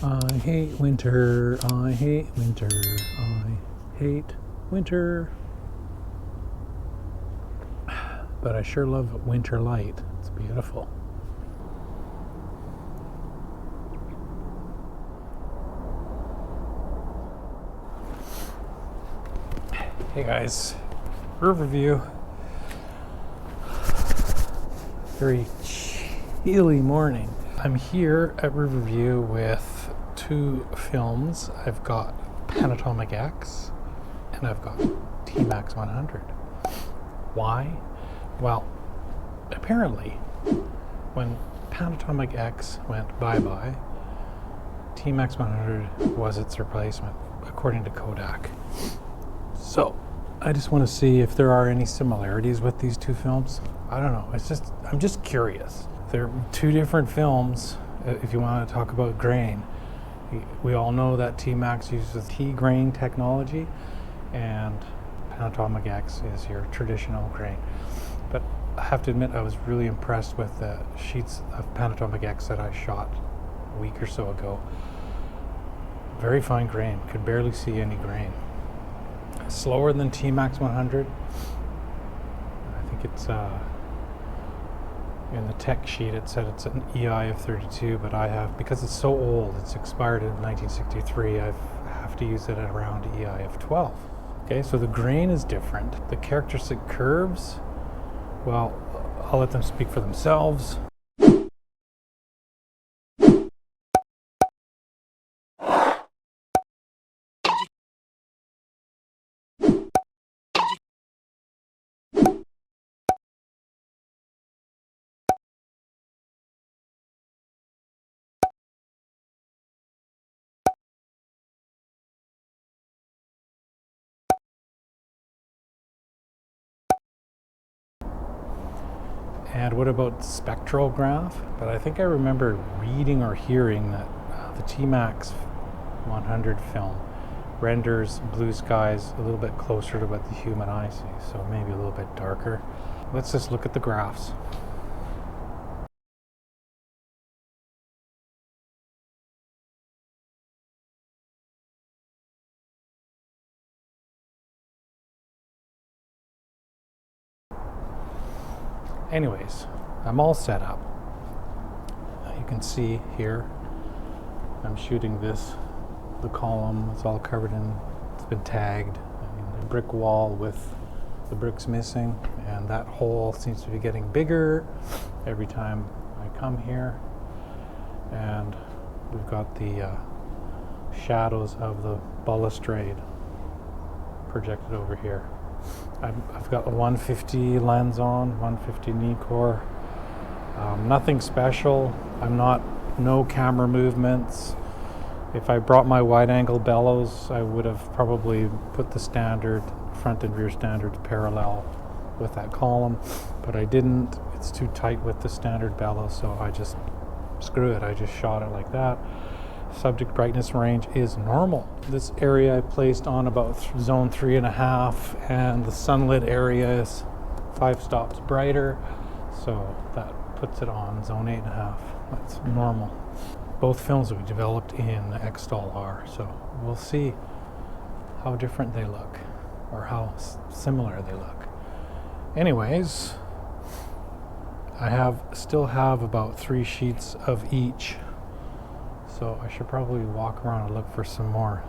I hate winter, I hate winter, I hate winter. But I sure love winter light. It's beautiful. Hey guys, Riverview. Very chilly morning. I'm here at Riverview with two films. I've got Panatomic-X and I've got Tmax 100. Why? Well, apparently when Panatomic-X went bye-bye, Tmax 100 was its replacement, according to Kodak. So, I just want to see if there are any similarities with these two films. I don't know. I'm just curious. They're two different films. If you want to talk about grain, we all know that Tmax uses T-grain technology, and Panatomic-X is your traditional grain. But I have to admit, I was really impressed with the sheets of Panatomic-X that I shot a week or so ago. Very fine grain. Could barely see any grain. Slower than Tmax 100. I think it's in the tech sheet it said it's an EI of 32, but I have, because it's so old, it's expired in 1963, I have to use it at around EI of 12. Okay, so the grain is different. The characteristic curves, well, I'll let them speak for themselves. And what about spectral graph? But I think I remember reading or hearing that the Tmax 100 film renders blue skies a little bit closer to what the human eye sees, so maybe a little bit darker. Let's just look at the graphs. Anyways, I'm all set up. You can see here, I'm shooting this, the column, it's all covered in, it's been tagged. A brick wall with the bricks missing, and that hole seems to be getting bigger every time I come here. And we've got the shadows of the balustrade projected over here. I've got a 150 lens on, 150 Nikkor. Nothing special. No camera movements. If I brought my wide angle bellows, I would have probably put the standard, front and rear standards parallel with that column, but I didn't. It's too tight with the standard bellows, so I just, screw it, I just shot it like that. Subject brightness range is normal. This area I placed on about zone 3.5, and the sunlit area is 5 stops brighter, so that puts it on zone 8.5. That's normal. Both films will be developed in Xtol-R, so we'll see how different they look, or how similar they look. Anyways, I still have about 3 sheets of each, so I should probably walk around and look for some more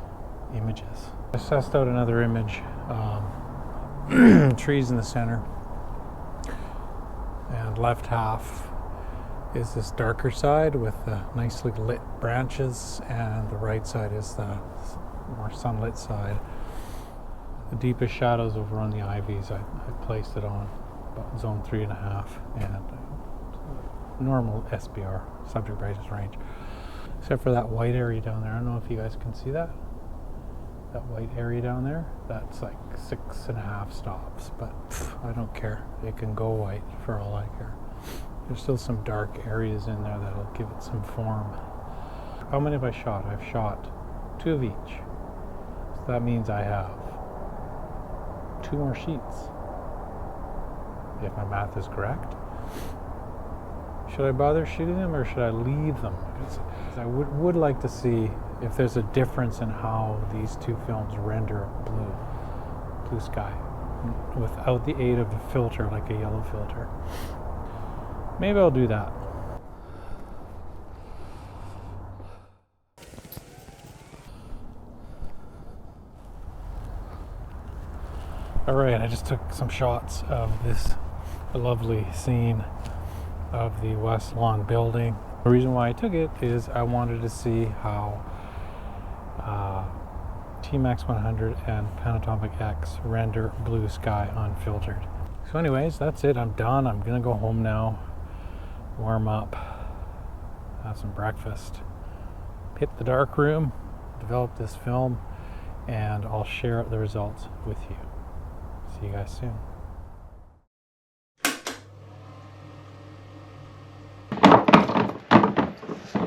images. I sussed out another image, trees in the center, and left half is this darker side with the nicely lit branches, and the right side is the more sunlit side. The deepest shadows over on the ivies, I placed it on about zone 3.5, and normal SBR, subject brightness range. Except for that white area down there. I don't know if you guys can see that. That white area down there, that's like 6.5 stops, but I don't care. It can go white for all I care. There's still some dark areas in there that'll give it some form. How many have I shot? I've shot 2 of each. So that means I have 2 more sheets, if my math is correct. should I bother shooting them or should I leave them? Because I would like to see if there's a difference in how these two films render blue sky without the aid of a filter like a yellow filter. Maybe I'll do that. Alright, I just took some shots of this lovely scene of the West Lawn building. The reason why I took it is I wanted to see how Tmax 100 and Panatomic-X render blue sky unfiltered. So anyways, that's it. I'm done. I'm gonna go home now, warm up, have some breakfast, hit the dark room, develop this film, and I'll share the results with you. See you guys soon.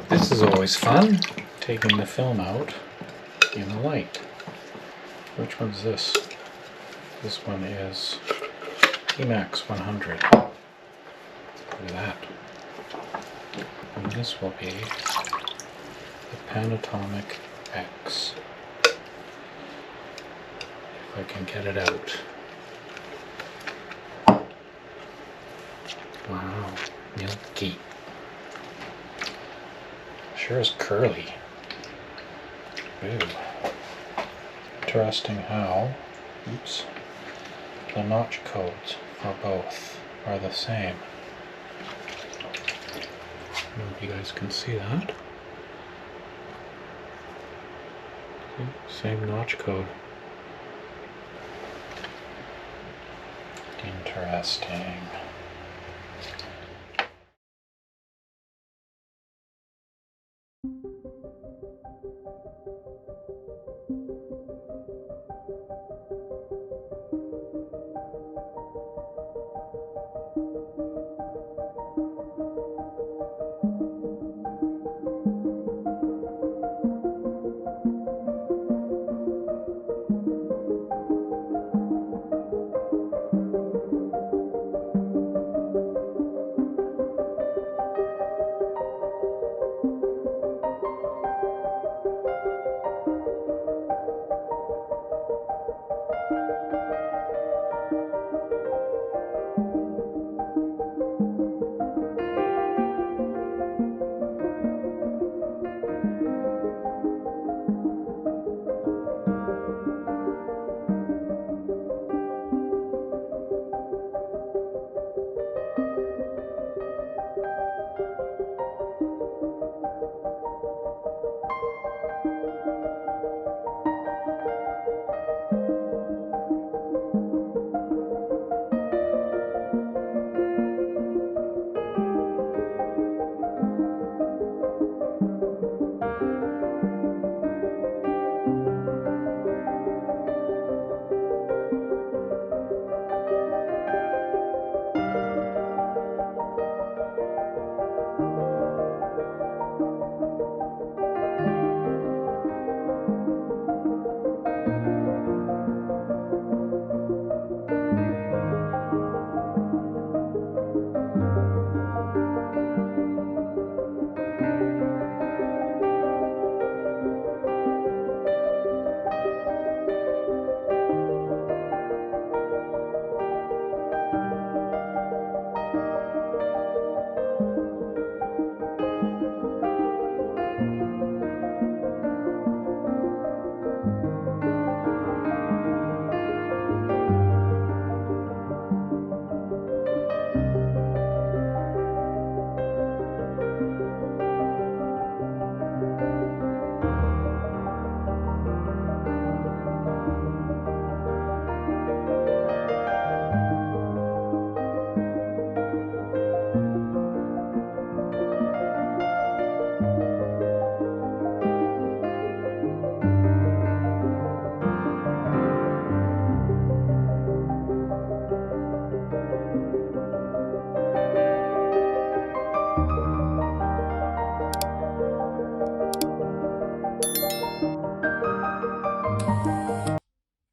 This is always fun, taking the film out in the light. Which one's this? This one is Tmax 100. Look at that. And this will be the Panatomic-X. If I can get it out. Wow, milky. Sure is curly. Ooh. Interesting how, the notch codes for both are the same. I don't know if you guys can see that. Same notch code. Interesting.